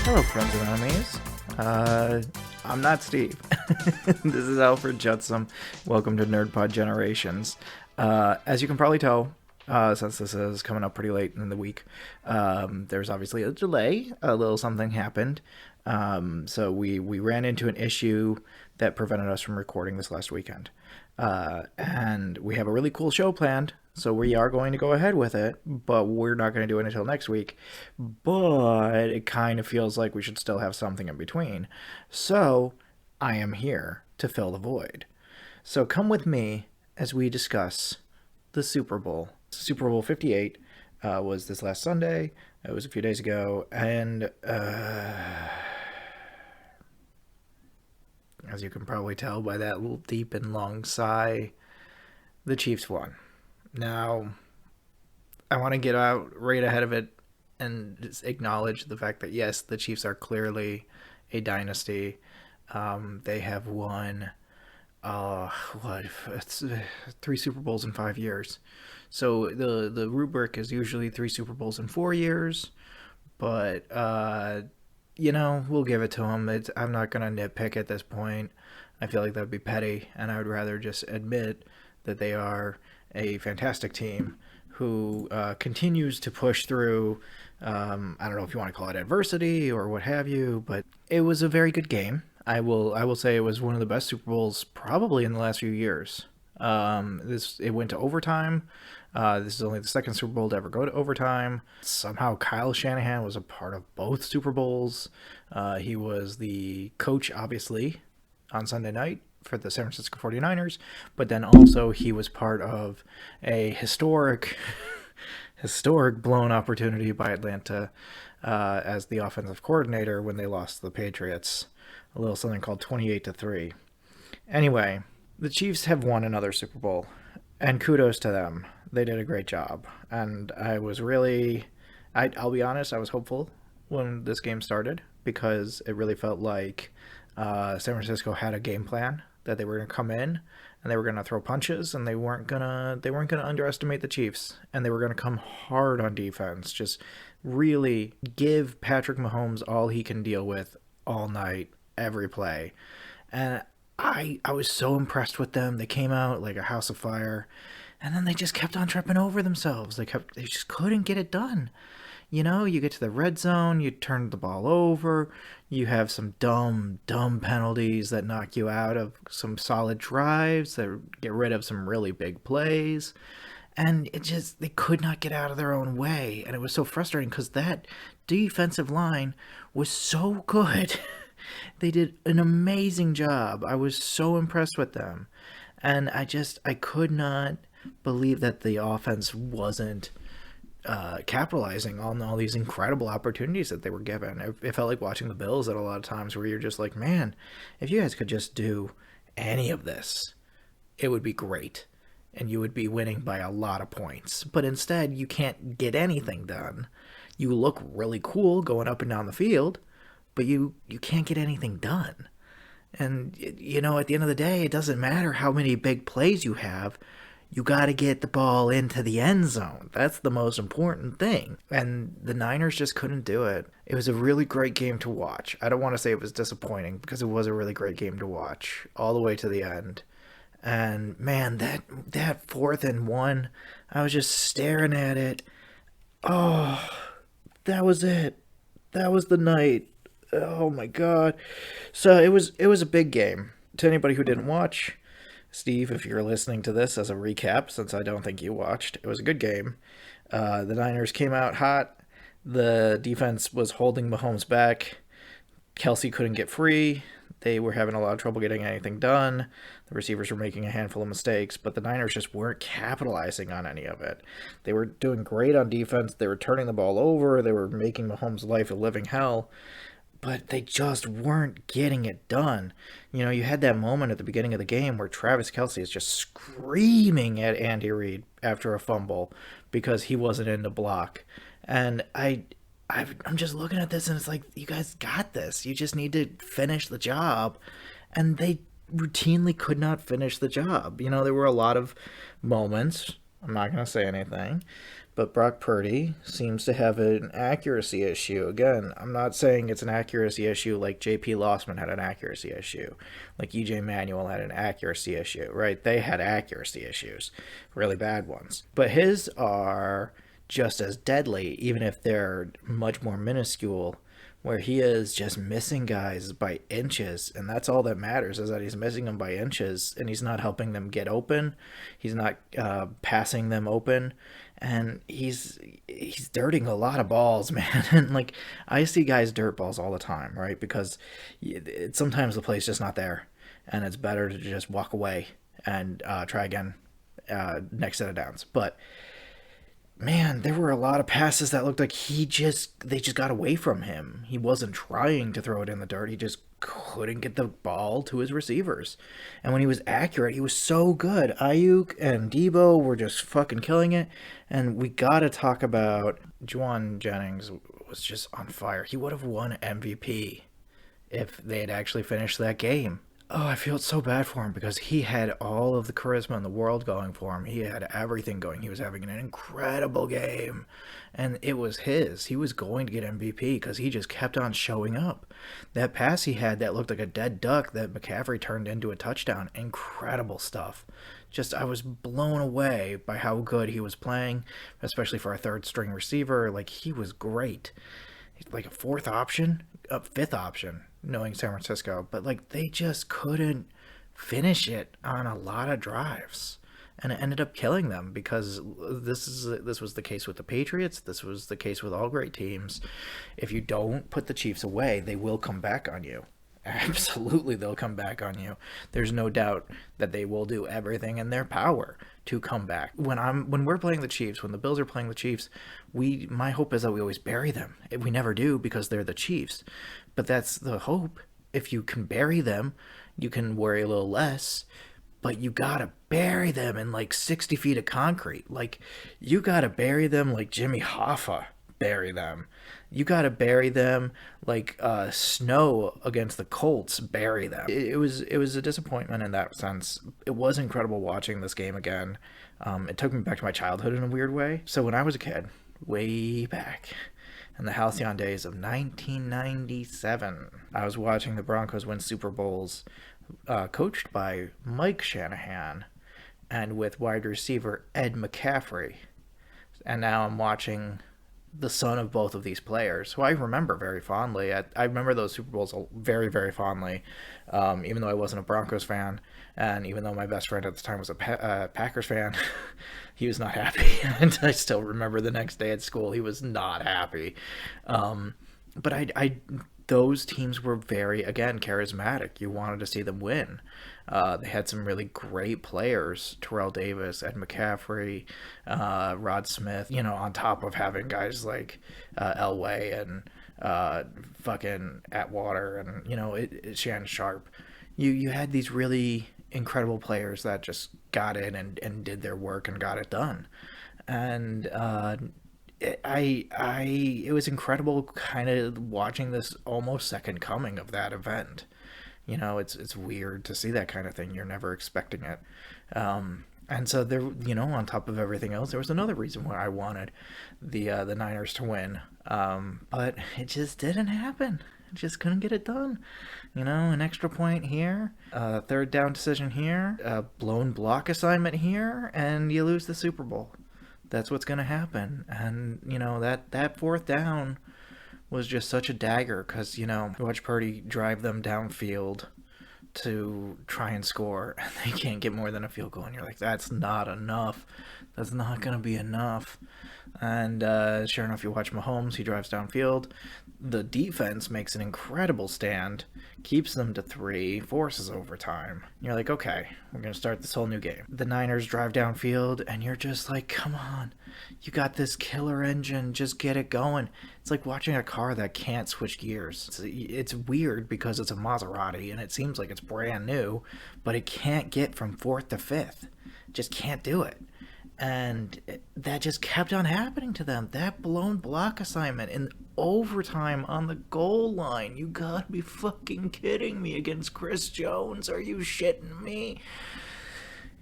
Hello, friends and enemies. I'm not Steve. This is Alfred Jetsam. Welcome to NerdPod Generations. As you can probably tell, since this is coming up pretty late in the week, there's obviously a delay. A little something happened. So we ran into an issue that prevented us from recording this last weekend. And we have a really cool show planned. So we are going to go ahead with it, but we're not going to do it until next week. But it kind of feels like we should still have something in between. So I am here to fill the void. So come with me as we discuss the Super Bowl. Super Bowl 58 was this last Sunday. It was a few days ago. And as you can probably tell by that little deep and long sigh, the Chiefs won. Now, I want to get out right ahead of it and just acknowledge the fact that, yes, the Chiefs are clearly a dynasty. They have won, it's 3 Super Bowls in 5 years. So the rubric is usually 3 Super Bowls in 4 years. But, we'll give it to them. I'm not going to nitpick at this point. I feel like that would be petty, and I would rather just admit that they are a fantastic team who continues to push through, I don't know if you want to call it adversity or what have you, but it was a very good game. I will say it was one of the best Super Bowls probably in the last few years. It went to overtime. This is only the second Super Bowl to ever go to overtime. Somehow Kyle Shanahan was a part of both Super Bowls. He was the coach, obviously, on Sunday night for the San Francisco 49ers, but then also he was part of a historic blown opportunity by Atlanta as the offensive coordinator when they lost to the Patriots, a little something called 28-3. Anyway, the Chiefs have won another Super Bowl, and kudos to them. They did a great job, and I was really, I'll be honest, I was hopeful when this game started because it really felt like San Francisco had a game plan that they were going to come in and they were going to throw punches and they weren't going to underestimate the Chiefs, and they were going to come hard on defense, just really give Patrick Mahomes all he can deal with all night, every play. And I was so impressed with them. They came out like a house of fire, and then they just kept on tripping over themselves. They just couldn't get it done. You get to the red zone, you turn the ball over, you have some dumb penalties that knock you out of some solid drives, that get rid of some really big plays. And they could not get out of their own way. And it was so frustrating because that defensive line was so good. They did an amazing job. I was so impressed with them. And I could not believe that the offense wasn't capitalizing on all these incredible opportunities that they were given. It felt like watching the Bills at a lot of times where you're just like, man, if you guys could just do any of this, it would be great. And you would be winning by a lot of points. But instead, you can't get anything done. You look really cool going up and down the field, but you can't get anything done. And, at the end of the day, it doesn't matter how many big plays you have. You got to get the ball into the end zone. That's the most important thing. And the Niners just couldn't do it. It was a really great game to watch. I don't want to say it was disappointing because it was a really great game to watch all the way to the end. And man, that 4th and 1, I was just staring at it. Oh, that was it. That was the night. Oh my God. So it was a big game. To anybody who didn't watch, Steve, if you're listening to this as a recap, since I don't think you watched, it was a good game. The Niners came out hot. The defense was holding Mahomes back. Kelsey couldn't get free. They were having a lot of trouble getting anything done. The receivers were making a handful of mistakes, but the Niners just weren't capitalizing on any of it. They were doing great on defense. They were turning the ball over. They were making Mahomes' life a living hell. But they just weren't getting it done. You had that moment at the beginning of the game where Travis Kelce is just screaming at Andy Reid after a fumble because he wasn't in the block. And I'm just looking at this and it's like, you guys got this. You just need to finish the job. And they routinely could not finish the job. There were a lot of moments, I'm not going to say anything, But Brock Purdy seems to have an accuracy issue. Again, I'm not saying it's an accuracy issue like J.P. Lossman had an accuracy issue, like E.J. Manuel had an accuracy issue, right? They had accuracy issues, really bad ones. But his are just as deadly, even if they're much more minuscule, where he is just missing guys by inches, and that's all that matters, is that he's missing them by inches, and he's not helping them get open, he's not passing them open, and he's dirting a lot of balls, man. And like, I see guys dirt balls all the time, right? Because sometimes the play's just not there, and it's better to just walk away and try again next set of downs. But man, there were a lot of passes that looked like they just got away from him. He wasn't trying to throw it in the dirt. He just couldn't get the ball to his receivers. And when he was accurate, he was so good. Ayuk and Debo were just fucking killing it. And we got to talk about Juwan Jennings was just on fire. He would have won MVP if they had actually finished that game. Oh, I feel so bad for him because he had all of the charisma in the world going for him. He had everything going. He was having an incredible game, and it was his. He was going to get MVP because he just kept on showing up. That pass he had that looked like a dead duck that McCaffrey turned into a touchdown. Incredible stuff. Just, I was blown away by how good he was playing, especially for a third string receiver. Like, he was great. Like a fifth option, knowing San Francisco, but like they just couldn't finish it on a lot of drives, and it ended up killing them because this was the case with the Patriots. This was the case with all great teams. If you don't put the Chiefs away, they will come back on you. Absolutely, they'll come back on you. There's no doubt that they will do everything in their power to come back. When we're playing the Chiefs, when the Bills are playing the Chiefs, my hope is that we always bury them. We never do because they're the Chiefs, but that's the hope. If you can bury them, you can worry a little less. But you gotta bury them in like 60 feet of concrete. Like, you gotta bury them like Jimmy Hoffa bury them. You got to bury them like snow against the Colts. Bury them. It was a disappointment in that sense. It was incredible watching this game again. It took me back to my childhood in a weird way. So when I was a kid, way back in the halcyon days of 1997, I was watching the Broncos win Super Bowls, coached by Mike Shanahan, and with wide receiver Ed McCaffrey. And now I'm watching the son of both of these players, who I remember very fondly. I remember those Super Bowls very, very fondly, even though I wasn't a Broncos fan, and even though my best friend at the time was a Packers fan. He was not happy, and I still remember the next day at school he was not happy. But those teams were very, again, charismatic. You wanted to see them win. They had some really great players: Terrell Davis, Ed McCaffrey, Rod Smith. On top of having guys like Elway and fucking Atwater and Shannon Sharp. You had these really incredible players that just got in and did their work and got it done. And it was incredible kind of watching this almost second coming of that event. It's weird to see that kind of thing. You're never expecting it. And so there, on top of everything else, there was another reason why I wanted the Niners to win. But it just didn't happen. Just couldn't get it done. An extra point here, a third down decision here, a blown block assignment here, and you lose the Super Bowl. That's what's going to happen. And, that fourth down was just such a dagger because, watch Purdy drive them downfield to try and score, and they can't get more than a field goal. And you're like, that's not enough. That's not going to be enough. And sure enough, you watch Mahomes, he drives downfield. The defense makes an incredible stand, keeps them to 3, forces overtime. You're like, okay, we're going to start this whole new game. The Niners drive downfield, and you're just like, come on. You got this killer engine. Just get it going. It's like watching a car that can't switch gears. It's weird because it's a Maserati, and it seems like it's brand new, but it can't get from 4th to 5th. Just can't do it. And that just kept on happening to them. That blown block assignment in overtime on the goal line. You gotta be fucking kidding me against Chris Jones. Are you shitting me?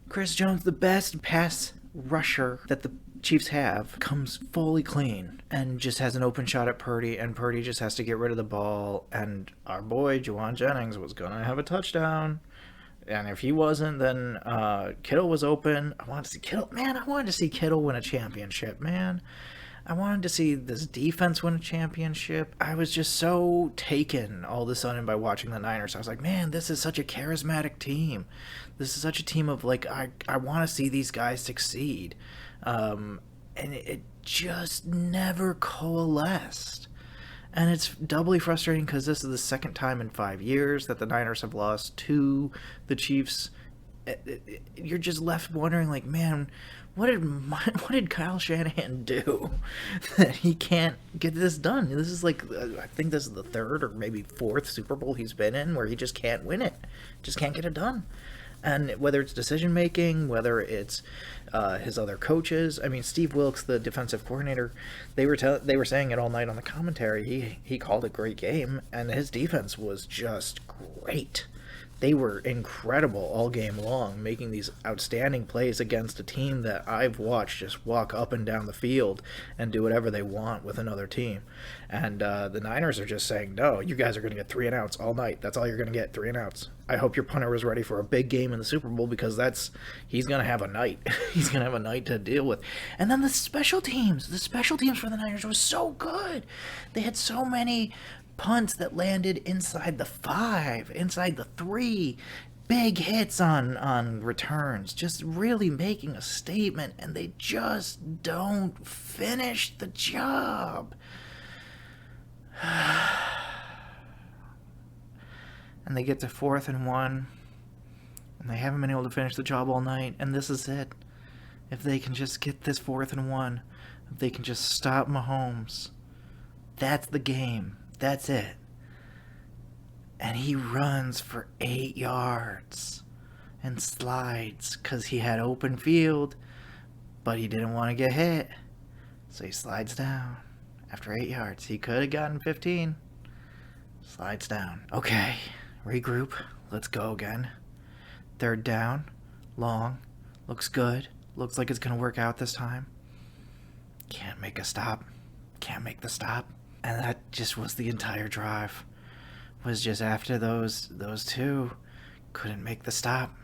Chris Jones, the best pass rusher that the Chiefs have comes fully clean and just has an open shot at Purdy, and Purdy just has to get rid of the ball, and our boy Juwan Jennings was gonna have a touchdown. And if he wasn't, then Kittle was open. I wanted to see Kittle. Man, I wanted to see Kittle win a championship, man. I wanted to see this defense win a championship. I was just so taken all of a sudden by watching the Niners. I was like, man, this is such a charismatic team. This is such a team of, like, I want to see these guys succeed. And it just never coalesced. And it's doubly frustrating because this is the second time in 5 years that the Niners have lost to the Chiefs. You're just left wondering, like, man, what did Kyle Shanahan do that he can't get this done? This is like, I think this is the third or maybe fourth Super Bowl he's been in where he just can't win it, just can't get it done. And whether it's decision making, whether it's his other coaches, I mean, Steve Wilkes, the defensive coordinator, they were saying it all night on the commentary. He called a great game, and his defense was just great. They were incredible all game long, making these outstanding plays against a team that I've watched just walk up and down the field and do whatever they want with another team. And the Niners are just saying, no, you guys are going to get 3 and outs all night. That's all you're going to get, 3 and outs. I hope your punter was ready for a big game in the Super Bowl, because he's going to have a night. He's going to have a night to deal with. And then the special teams for the Niners was so good. They had so many punts that landed inside the 5, inside the 3, big hits on returns, just really making a statement, and they just don't finish the job. And they get to 4th and 1, and they haven't been able to finish the job all night, and this is it. If they can just get this 4th and 1, if they can just stop Mahomes, that's the game. That's it. And he runs for 8 yards and slides because he had open field, but he didn't want to get hit. So he slides down after 8 yards. He could have gotten 15. Slides down. Okay, regroup. Let's go again. 3rd down. Long. Looks good. Looks like it's going to work out this time. Can't make a stop. Can't make the stop. And that just was the entire drive. Was just after those two. Couldn't make the stop.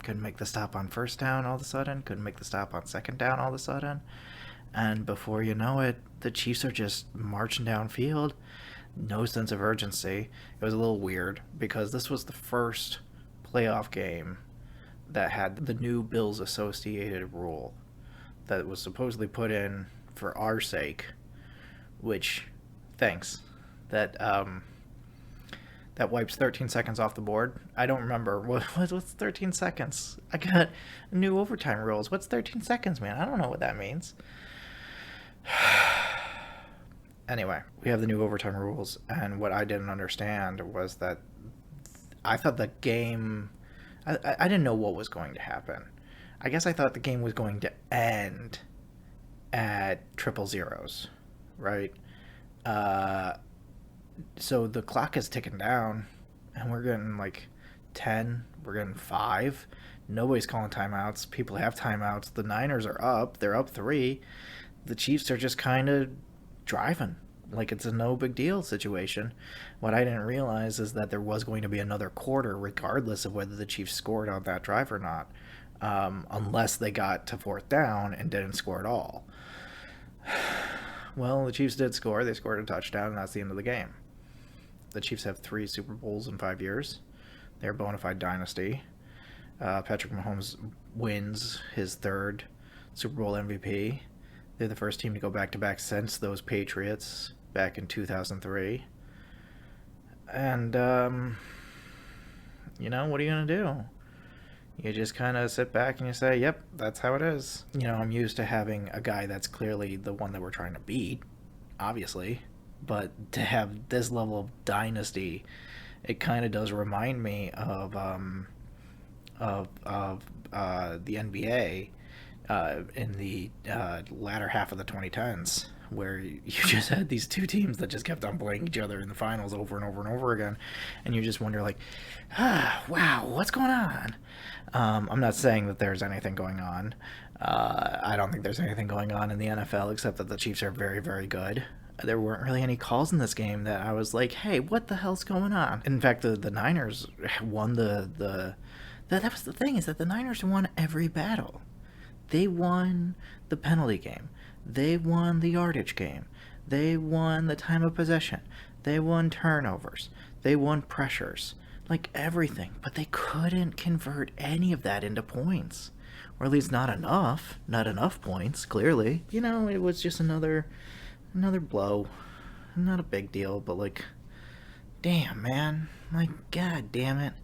Couldn't make the stop on 1st down all of a sudden. Couldn't make the stop on 2nd down all of a sudden. And before you know it, the Chiefs are just marching downfield. No sense of urgency. It was a little weird because this was the first playoff game that had the new Bills associated rule that was supposedly put in for our sake, which... thanks. That wipes 13 seconds off the board. I don't remember. What's 13 seconds? I got new overtime rules. What's 13 seconds, man? I don't know what that means. Anyway, we have the new overtime rules, and what I didn't understand was that I thought the game... I didn't know what was going to happen. I guess I thought the game was going to end at 0-0, right? So the clock is ticking down, and we're getting like 10, we're getting 5. Nobody's calling timeouts. People have timeouts. The Niners are up. They're up 3. The Chiefs are just kind of driving like it's a no big deal situation. What I didn't realize is that there was going to be another quarter regardless of whether the Chiefs scored on that drive or not, unless they got to 4th down and didn't score at all. Well, the Chiefs did score. They scored a touchdown, and that's the end of the game. The Chiefs have 3 Super Bowls in 5 years. They're a bona fide dynasty. Patrick Mahomes wins his 3rd Super Bowl MVP. They're the first team to go back-to-back since those Patriots back in 2003. And, what are you going to do? You just kind of sit back and you say, yep, that's how it is. I'm used to having a guy that's clearly the one that we're trying to beat, obviously. But to have this level of dynasty, it kind of does remind me of the NBA in the latter half of the 2010s, where you just had these two teams that just kept on playing each other in the finals over and over and over again, and you just wonder, like, wow, what's going on? I'm not saying that there's anything going on. I don't think there's anything going on in the NFL except that the Chiefs are very, very good. There weren't really any calls in this game that I was like, hey, what the hell's going on? In fact, the Niners won that was the thing, is that the Niners won every battle. They won the penalty game. They won the yardage game. They won the time of possession. They won turnovers. They won pressures. Like everything. But they couldn't convert any of that into points. Or at least not enough. Not enough points, clearly. It was just another blow. Not a big deal, but like, damn, man. Like, god damn it.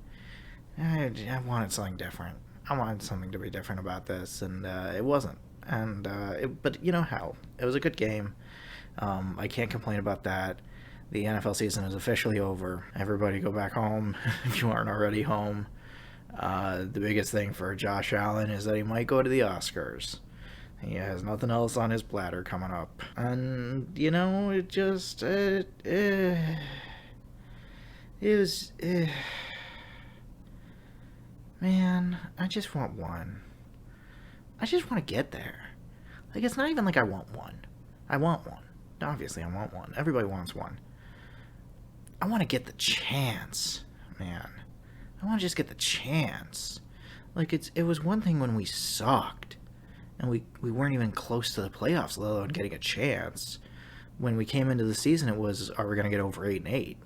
I wanted something different. I wanted something to be different about this, and it wasn't. And but how? It was a good game. I can't complain about that. The NFL season is officially over. Everybody go back home if you aren't already home. The biggest thing for Josh Allen is that he might go to the Oscars. He has nothing else on his platter coming up. And, it just... it was... man, I just want one. I just want to get there. Like, it's not even like I want one. I want one. Obviously, I want one. Everybody wants one. I want to get the chance, man. I want to just get the chance. Like, it was one thing when we sucked, and we weren't even close to the playoffs, let alone getting a chance. When we came into the season, it was, are we going to get over 8-8?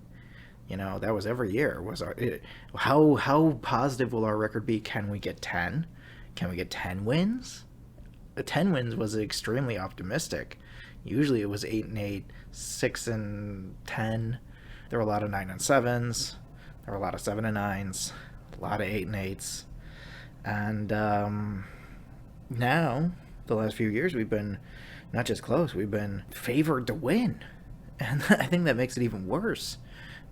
That was every year. How positive will our record be? Can we get 10? Can we get 10 wins? 10 wins was extremely optimistic. Usually it was 8-8, 6-10. There were a lot of 9-7s. There were a lot of 7-9s. A lot of 8-8s. And now, the last few years, we've been not just close, we've been favored to win. And I think that makes it even worse,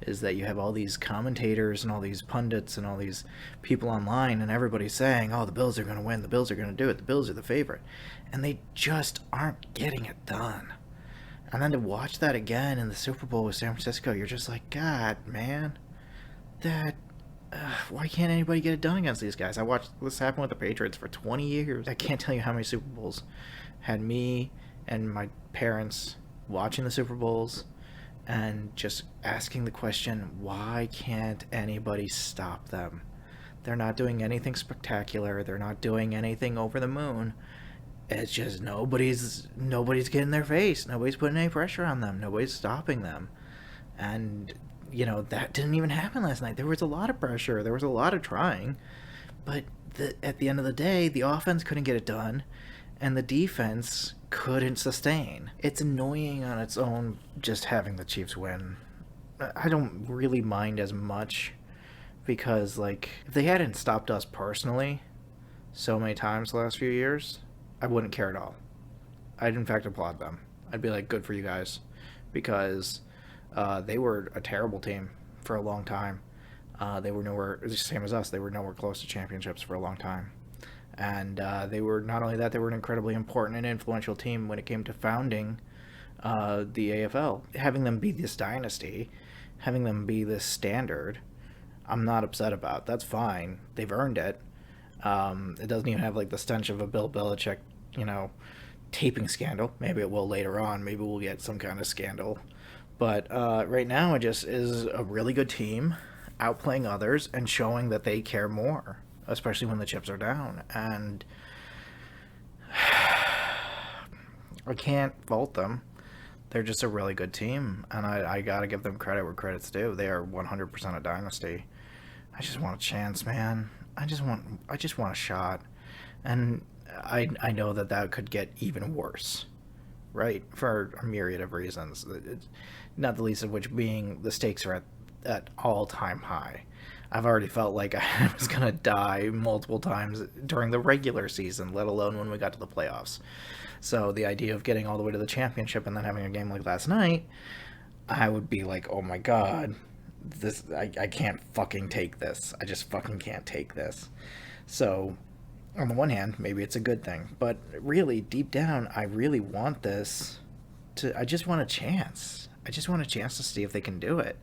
is that you have all these commentators and all these pundits and all these people online, and everybody's saying, oh, the Bills are going to win, the Bills are going to do it, the Bills are the favorite. And they just aren't getting it done. And then to watch that again in the Super Bowl with San Francisco, you're just like, God, man, why can't anybody get it done against these guys? I watched this happen with the Patriots for 20 years. I can't tell you how many Super Bowls had me and my parents watching the Super Bowls and just asking the question, why can't anybody stop them? They're not doing anything spectacular. They're not doing anything over the moon. It's just nobody's getting their face. Nobody's putting any pressure on them. Nobody's stopping them. And, that didn't even happen last night. There was a lot of pressure. There was a lot of trying. But at the end of the day, the offense couldn't get it done. And the defense couldn't sustain. It's annoying on its own just having the Chiefs win. I don't really mind as much because, like, if they hadn't stopped us personally so many times the last few years, I wouldn't care at all. I'd in fact applaud them. I'd be like, good for you guys, because they were a terrible team for a long time. They were nowhere, the same as us, they were nowhere close to championships for a long time. And they were, not only that, they were an incredibly important and influential team when it came to founding the AFL. Having them be this dynasty, having them be this standard, I'm not upset about. That's fine. They've earned it. It doesn't even have like the stench of a Bill Belichick, taping scandal. Maybe it will later on. Maybe we'll get some kind of scandal. But right now, it just is a really good team, outplaying others and showing that they care more, especially when the chips are down. And I can't fault them. They're just a really good team, and I gotta give them credit where credit's due. They are 100% a dynasty. I just want a chance, man. I just want a shot. And I know that could get even worse, right? For a myriad of reasons. Not the least of which being the stakes are at all-time high. I've already felt like I was going to die multiple times during the regular season, let alone when we got to the playoffs. So the idea of getting all the way to the championship and then having a game like last night, I would be like, oh my god, I can't fucking take this. I just fucking can't take this. So, on the one hand, maybe it's a good thing. But really, deep down, I really want this I just want a chance. I just want a chance to see if they can do it.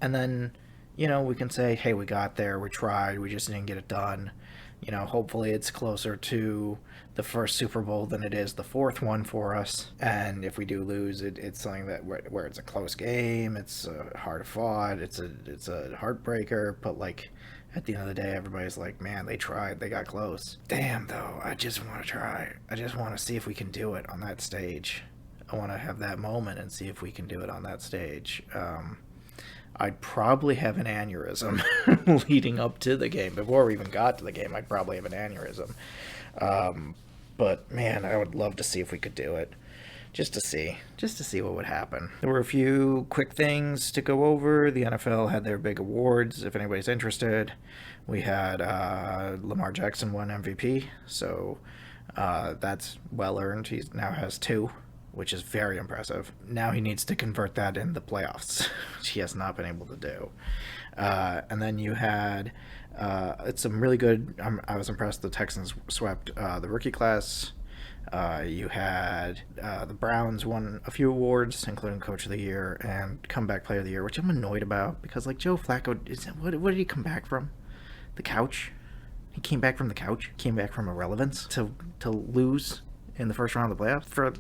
And then, we can say, hey, we got there, we tried, we just didn't get it done. Hopefully it's closer to the first Super Bowl than it is the fourth one for us. And if we do lose, it's something that where it's a close game, it's hard fought, it's a heartbreaker. But like at the end of the day, everybody's like, man, they tried, they got close. Damn, though, I just want to try. I just want to see if we can do it on that stage. I want to have that moment and see if we can do it on that stage. I'd probably have an aneurysm leading up to the game. Before we even got to the game, I'd probably have an aneurysm. But man, I would love to see if we could do it. Just to see what would happen. There were a few quick things to go over. The NFL had their big awards, if anybody's interested. We had Lamar Jackson won MVP, so that's well earned. He now has 2, which is very impressive. Now he needs to convert that in the playoffs, which he has not been able to do. And then you had it's some really good. I was impressed the Texans swept the rookie class. You had the Browns won a few awards, including Coach of the Year and Comeback Player of the Year, which I'm annoyed about because like Joe Flacco, what did he come back from? The couch. He came back from the couch. Came back from irrelevance to lose in the first round of the playoffs for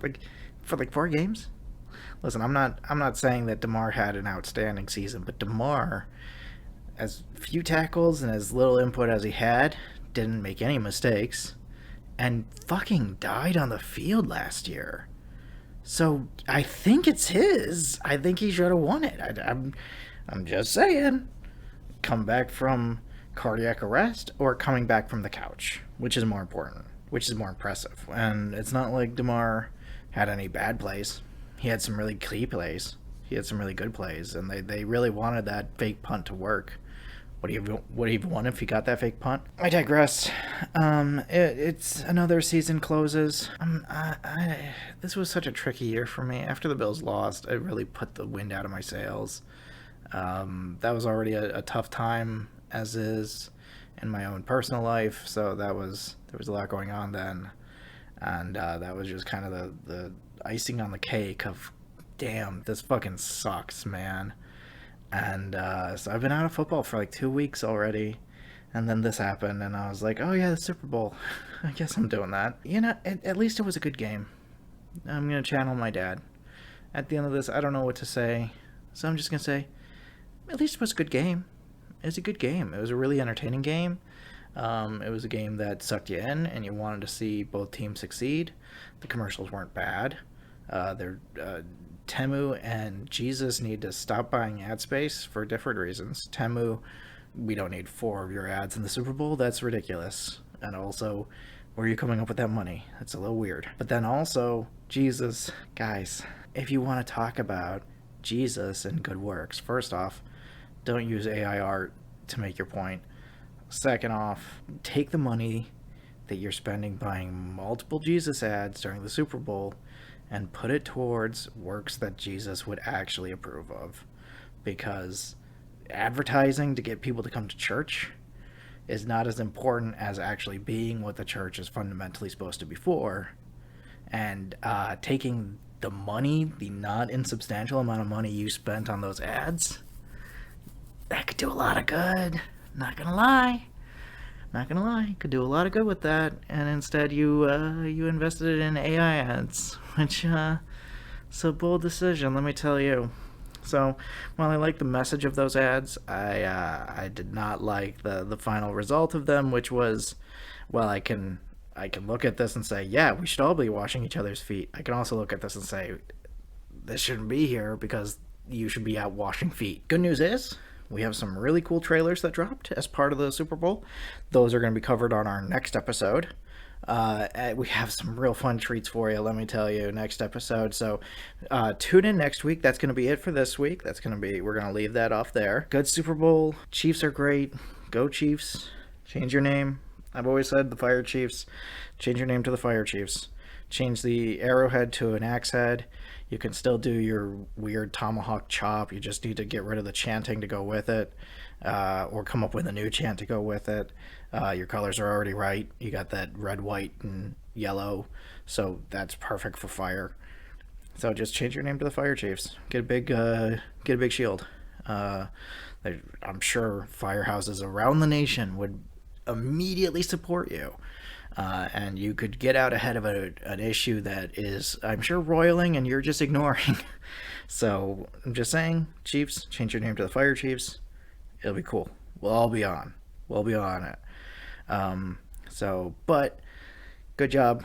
4 games. Listen, I'm not saying that DeMar had an outstanding season, but DeMar, as few tackles and as little input as he had, didn't make any mistakes, and fucking died on the field last year. So I think it's his. I think he should have won it. I'm just saying. Come back from cardiac arrest or coming back from the couch, which is more important, which is more impressive. And it's not like DeMar had any bad plays. He had some really key plays. He had some really good plays, and they really wanted that fake punt to work. Would he have won if he got that fake punt? I digress. It's another season closes. This was such a tricky year for me. After the Bills lost, it really put the wind out of my sails. That was already a tough time as is in my own personal life, so there was a lot going on then, and that was just kind of the icing on the cake of, damn, this fucking sucks, man. And so I've been out of football for like 2 weeks already, and then this happened, and I was like, oh yeah, the Super Bowl. I guess I'm doing that. At least it was a good game. I'm gonna channel my dad. At the end of this, I don't know what to say, so I'm just gonna say, at least it was a good game. It was a good game. It was a really entertaining game. It was a game that sucked you in, and you wanted to see both teams succeed. The commercials weren't bad. Temu and Jesus need to stop buying ad space for different reasons. Temu, we don't need 4 of your ads in the Super Bowl. That's ridiculous. And also, where are you coming up with that money? That's a little weird. But then also, Jesus, guys, if you want to talk about Jesus and good works, first off, don't use AI art to make your point. Second off, take the money that you're spending buying multiple Jesus ads during the Super Bowl and put it towards works that Jesus would actually approve of. Because advertising to get people to come to church is not as important as actually being what the church is fundamentally supposed to be for. And taking the money, the not insubstantial amount of money you spent on those ads, that could do a lot of good. Not gonna lie. Could do a lot of good with that, and instead you invested it in AI ads, which it's a bold decision, let me tell you. So while I like the message of those ads, I did not like the final result of them, which was, well, I can look at this and say, yeah, we should all be washing each other's feet. I can also look at this and say, this shouldn't be here because you should be out washing feet. Good news is, we have some really cool trailers that dropped as part of the Super Bowl. Those are going to be covered on our next episode. We have some real fun treats for you, let me tell you, next episode. So tune in next week. That's going to be it for this week. We're going to leave that off there. Good Super Bowl. Chiefs are great. Go Chiefs. Change your name. I've always said the Fire Chiefs. Change your name to the Fire Chiefs. Change the arrowhead to an axe head. You can still do your weird tomahawk chop. You just need to get rid of the chanting to go with it, or come up with a new chant to go with it. Your colors are already right. You got that red, white, and yellow, so that's perfect for fire. So just change your name to the Fire Chiefs. Get a big shield. I'm sure firehouses around the nation would immediately support you. And you could get out ahead of an issue that is, I'm sure, roiling and you're just ignoring. So I'm just saying, Chiefs, change your name to the Fire Chiefs. It'll be cool. We'll all be on. We'll be on it. But good job.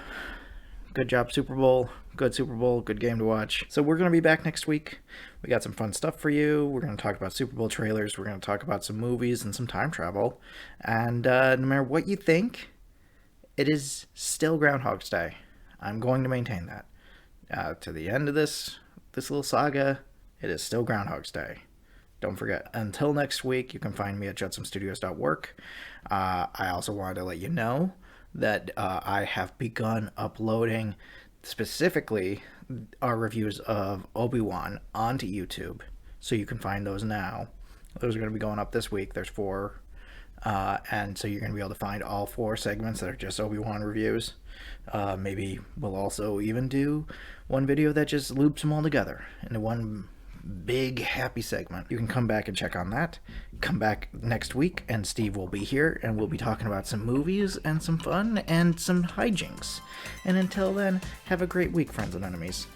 Good job, Super Bowl. Good Super Bowl. Good game to watch. So we're going to be back next week. We got some fun stuff for you. We're going to talk about Super Bowl trailers. We're going to talk about some movies and some time travel. And no matter what you think, it is still Groundhog's Day. I'm going to maintain that. To the end of this little saga, it is still Groundhog's Day. Don't forget. Until next week, you can find me at judsomstudios.work. I also wanted to let you know that I have begun uploading specifically our reviews of Obi-Wan onto YouTube. So you can find those now. Those are going to be going up this week. There's 4. And so you're going to be able to find all 4 segments that are just Obi-Wan reviews. Maybe we'll also even do one video that just loops them all together into one big happy segment. You can come back and check on that. Come back next week and Steve will be here and we'll be talking about some movies and some fun and some hijinks. And until then, have a great week, friends and enemies.